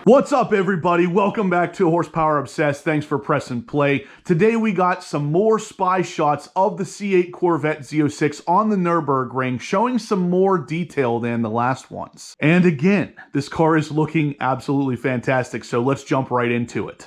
What's up, everybody? Welcome back to Horsepower Obsessed. Thanks for pressing play. Today we got some more spy shots of the C8 Corvette Z06 on the Nürburgring, showing some more detail than the last ones. And again, this car is looking absolutely fantastic, so let's jump right into it.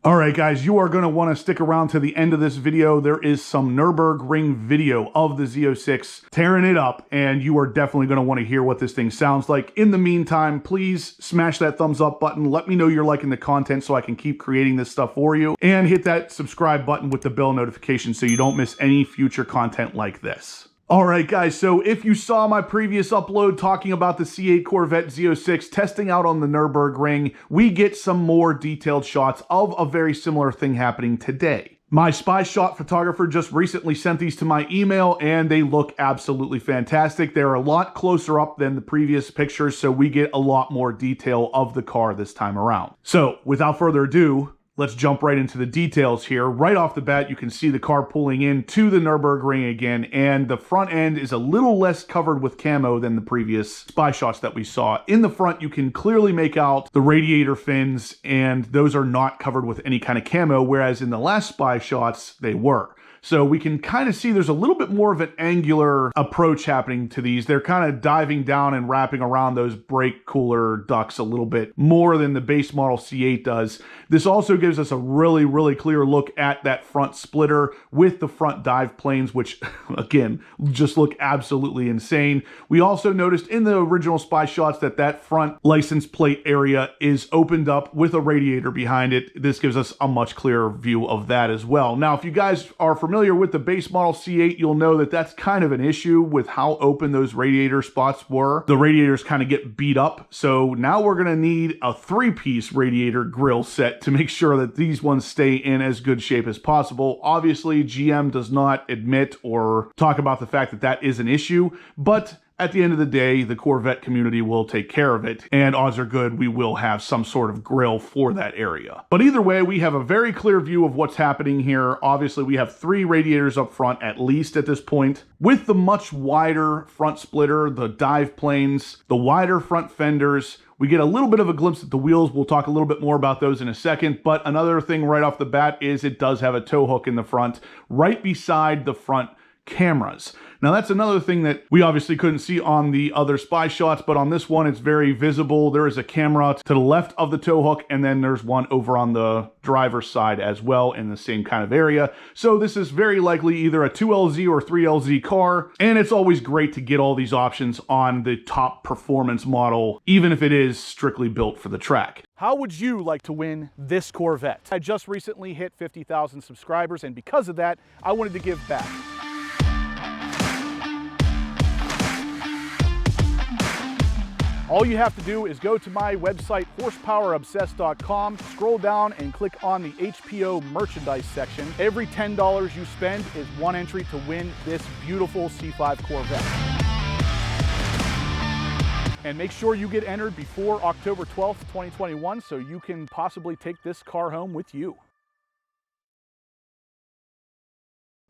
Alright guys, you are going to want to stick around to the end of this video. There is some Nürburgring video of the Z06 tearing it up, and you are definitely going to want to hear what this thing sounds like. In the meantime, please smash that thumbs up button. Let me know you're liking the content so I can keep creating this stuff for you. And hit that subscribe button with the bell notification so you don't miss any future content like this. Alright guys, so if you saw my previous upload talking about the C8 Corvette Z06 testing out on the Nürburgring, we get some more detailed shots of a very similar thing happening today. My spy shot photographer just recently sent these to my email and they look absolutely fantastic. They're a lot closer up than the previous pictures, so we get a lot more detail of the car this time around. So without further ado, let's jump right into the details here. Right off the bat, you can see the car pulling in to the Nürburgring again, and the front end is a little less covered with camo than the previous spy shots that we saw. In the front, you can clearly make out the radiator fins, and those are not covered with any kind of camo, whereas in the last spy shots, they were. So we can kind of see there's a little bit more of an angular approach happening to these. They're kind of diving down and wrapping around those brake cooler ducts a little bit more than the base model C8 does. This also gives us a really clear look at that front splitter with the front dive planes, which again, just look absolutely insane. We also noticed in the original spy shots that that front license plate area is opened up with a radiator behind it. This gives us a much clearer view of that as well. Now, if you guys are familiar with the base model C8, you'll know that that's kind of an issue with how open those radiator spots were. The radiators kind of get beat up, so now we're going to need a three-piece radiator grille set to make sure that these ones stay in as good shape as possible. Obviously, GM does not admit or talk about the fact that that is an issue, but at the end of the day, the Corvette community will take care of it, and odds are good we will have some sort of grille for that area. But either way, we have a very clear view of what's happening here. Obviously, we have three radiators up front, at least at this point. With the much wider front splitter, the dive planes, the wider front fenders, we get a little bit of a glimpse at the wheels. We'll talk a little bit more about those in a second, but another thing right off the bat is it does have a tow hook in the front, right beside the front cameras. Now that's another thing that we obviously couldn't see on the other spy shots, but on this one it's very visible. There is a camera to the left of the tow hook, and then there's one over on the driver's side as well in the same kind of area. So this is very likely either a 2LZ or 3LZ car, and it's always great to get all these options on the top performance model, even if it is strictly built for the track. How would you like to win this Corvette? I just recently hit 50,000 subscribers, and because of that, I wanted to give back. All you have to do is go to my website, horsepowerobsessed.com, scroll down and click on the HPO merchandise section. Every $10 you spend is one entry to win this beautiful C5 Corvette. And make sure you get entered before October 12th, 2021, so you can possibly take this car home with you.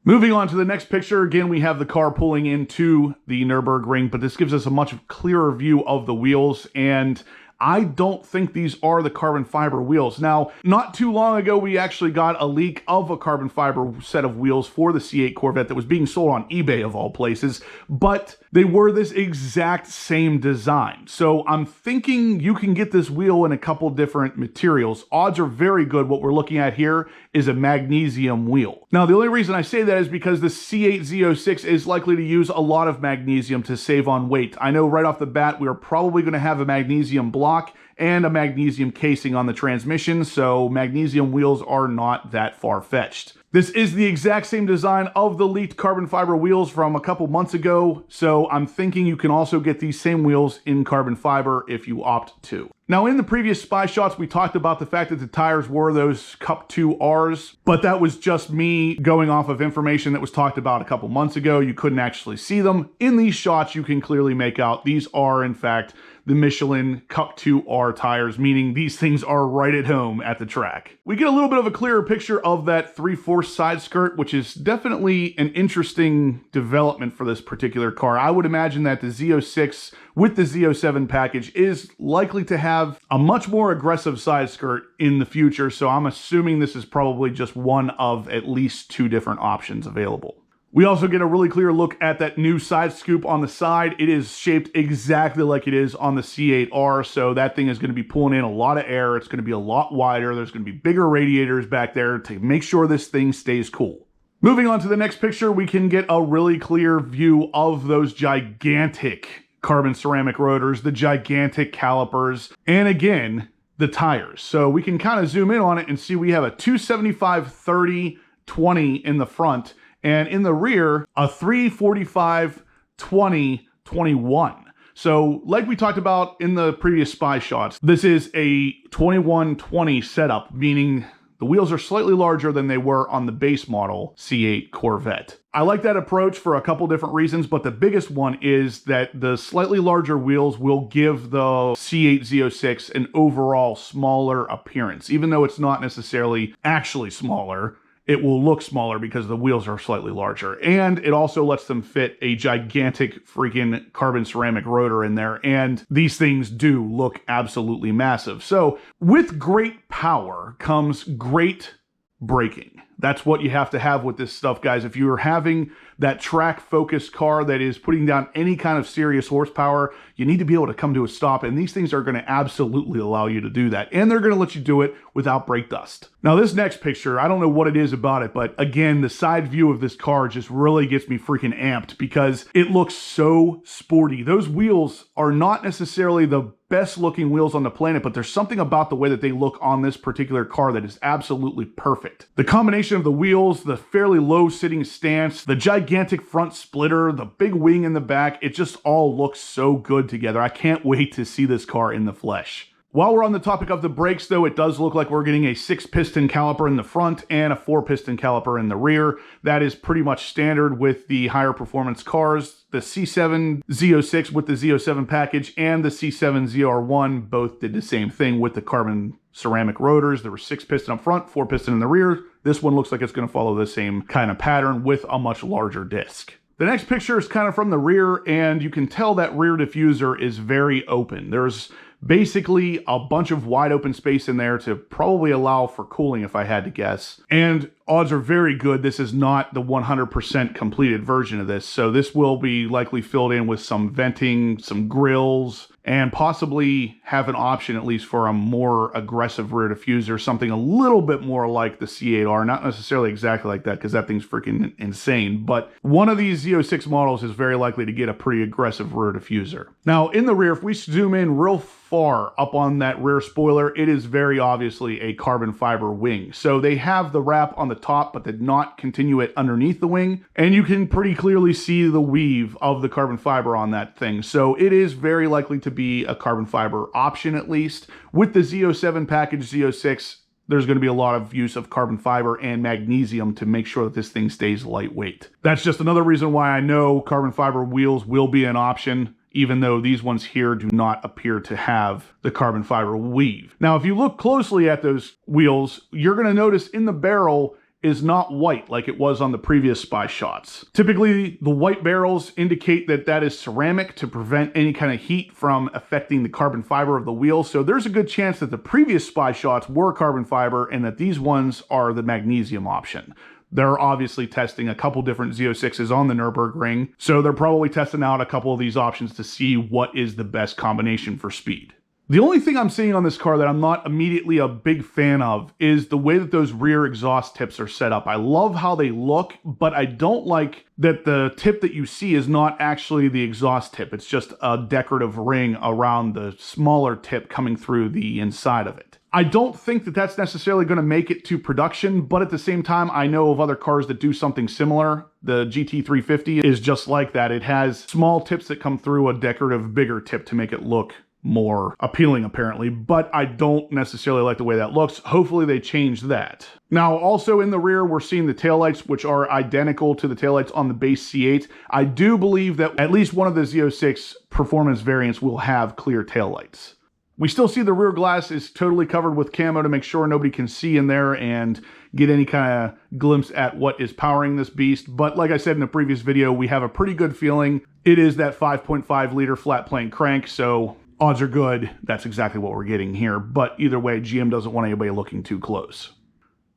Moving on to the next picture, again, we have the car pulling into the Nürburgring, but this gives us a much clearer view of the wheels, and I don't think these are the carbon fiber wheels. Now, not too long ago, we actually got a leak of a carbon fiber set of wheels for the C8 Corvette that was being sold on eBay of all places, but they were this exact same design. So I'm thinking you can get this wheel in a couple different materials. Odds are very good. What we're looking at here is a magnesium wheel. Now, the only reason I say that is because the C8 Z06 is likely to use a lot of magnesium to save on weight. I know right off the bat, we are probably going to have a magnesium block and a magnesium casing on the transmission, so magnesium wheels are not that far-fetched. This is the exact same design of the leaked carbon fiber wheels from a couple months ago, so I'm thinking you can also get these same wheels in carbon fiber if you opt to. Now, in the previous spy shots, we talked about the fact that the tires were those Cup 2Rs, but that was just me going off of information that was talked about a couple months ago. You couldn't actually see them. In these shots, you can clearly make out these are, in fact, the Michelin Cup 2R tires, meaning these things are right at home at the track. We get a little bit of a clearer picture of that 3/4 side skirt, which is definitely an interesting development for this particular car. I would imagine that the Z06 with the Z07 package is likely to have a much more aggressive side skirt in the future, so I'm assuming this is probably just one of at least 2 different options available. We also get a really clear look at that new side scoop on the side. It is shaped exactly like it is on the C8R, so that thing is going to be pulling in a lot of air. It's going to be a lot wider. There's going to be bigger radiators back there to make sure this thing stays cool. Moving on to the next picture, we can get a really clear view of those gigantic carbon ceramic rotors, the gigantic calipers, and again, the tires. So we can kind of zoom in on it and see we have a 275/30/20 in the front, and in the rear, a 345/20/21. So like we talked about in the previous spy shots, this is a 21/20 setup, meaning the wheels are slightly larger than they were on the base model C8 Corvette. I like that approach for a couple different reasons, but the biggest one is that the slightly larger wheels will give the C8 Z06 an overall smaller appearance. Even though it's not necessarily actually smaller, it will look smaller because the wheels are slightly larger. And it also lets them fit a gigantic freaking carbon ceramic rotor in there. And these things do look absolutely massive. So with great power comes great braking. That's what you have to have with this stuff, guys. If you're having that track-focused car that is putting down any kind of serious horsepower, you need to be able to come to a stop, and these things are going to absolutely allow you to do that. And they're going to let you do it without brake dust. Now, this next picture, I don't know what it is about it, but again, the side view of this car just really gets me freaking amped because it looks so sporty. Those wheels are not necessarily the best looking wheels on the planet, but there's something about the way that they look on this particular car that is absolutely perfect. The combination of the wheels, the fairly low sitting stance, the gigantic front splitter, the big wing in the back, it just all looks so good together. I can't wait to see this car in the flesh. While we're on the topic of the brakes, though, it does look like we're getting a 6-piston caliper in the front and a 4-piston caliper in the rear. That is pretty much standard with the higher performance cars. The C7 Z06 with the Z07 package and the C7 ZR1 both did the same thing with the carbon ceramic rotors. There were 6-piston up front, 4-piston in the rear. This one looks like it's going to follow the same kind of pattern with a much larger disc. The next picture is kind of from the rear, and you can tell that rear diffuser is very open. There's basically a bunch of wide open space in there to probably allow for cooling, if I had to guess. And odds are very good this is not the 100% completed version of this, so this will be likely filled in with some venting, some grills, and possibly have an option at least for a more aggressive rear diffuser, something a little bit more like the C8R, not necessarily exactly like that because that thing's freaking insane, but one of these Z06 models is very likely to get a pretty aggressive rear diffuser. Now in the rear, if we zoom in real far up on that rear spoiler, it is very obviously a carbon fiber wing. So they have the wrap on the top, but did not continue it underneath the wing. And you can pretty clearly see the weave of the carbon fiber on that thing. So it is very likely to be a carbon fiber option, at least. With the Z07 package, Z06, there's going to be a lot of use of carbon fiber and magnesium to make sure that this thing stays lightweight. That's just another reason why I know carbon fiber wheels will be an option, even though these ones here do not appear to have the carbon fiber weave. Now, if you look closely at those wheels, you're going to notice in the barrel is not white like it was on the previous spy shots. Typically, the white barrels indicate that that is ceramic to prevent any kind of heat from affecting the carbon fiber of the wheel. So there's a good chance that the previous spy shots were carbon fiber and that these ones are the magnesium option. They're obviously testing a couple different Z06s on the Nürburgring, so they're probably testing out a couple of these options to see what is the best combination for speed. The only thing I'm seeing on this car that I'm not immediately a big fan of is the way that those rear exhaust tips are set up. I love how they look, but I don't like that the tip that you see is not actually the exhaust tip. It's just a decorative ring around the smaller tip coming through the inside of it. I don't think that that's necessarily going to make it to production, but at the same time, I know of other cars that do something similar. The GT350 is just like that. It has small tips that come through a decorative bigger tip to make it look more appealing apparently, but I don't necessarily like the way that looks. Hopefully they change that. Now, also in the rear, we're seeing the taillights, which are identical to the taillights on the base C8. I do believe that at least one of the Z06 performance variants will have clear taillights. We still see the rear glass is totally covered with camo to make sure nobody can see in there and get any kind of glimpse at what is powering this beast. But like I said in the previous video, we have a pretty good feeling. It is that 5.5 liter flat plane crank, so odds are good that's exactly what we're getting here. But either way, GM doesn't want anybody looking too close.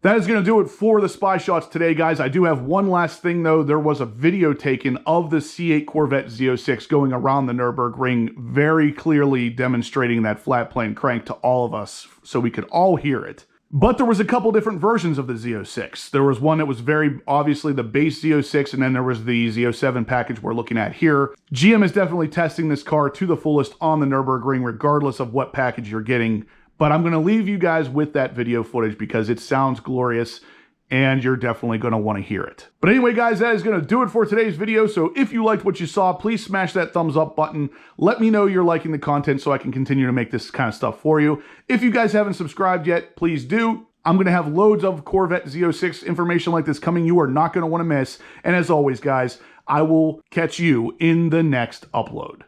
That is going to do it for the spy shots today, guys. I do have one last thing, though. There was a video taken of the C8 Corvette Z06 going around the Nürburgring, very clearly demonstrating that flat plane crank to all of us so we could all hear it. But there was a couple different versions of the Z06. There was one that was very obviously the base Z06, and then there was the Z07 package we're looking at here. GM is definitely testing this car to the fullest on the Nürburgring, regardless of what package you're getting. But I'm going to leave you guys with that video footage because it sounds glorious and you're definitely going to want to hear it. But anyway, guys, that is going to do it for today's video. So if you liked what you saw, please smash that thumbs up button. Let me know you're liking the content so I can continue to make this kind of stuff for you. If you guys haven't subscribed yet, please do. I'm going to have loads of Corvette Z06 information like this coming you are not going to want to miss. And as always, guys, I will catch you in the next upload.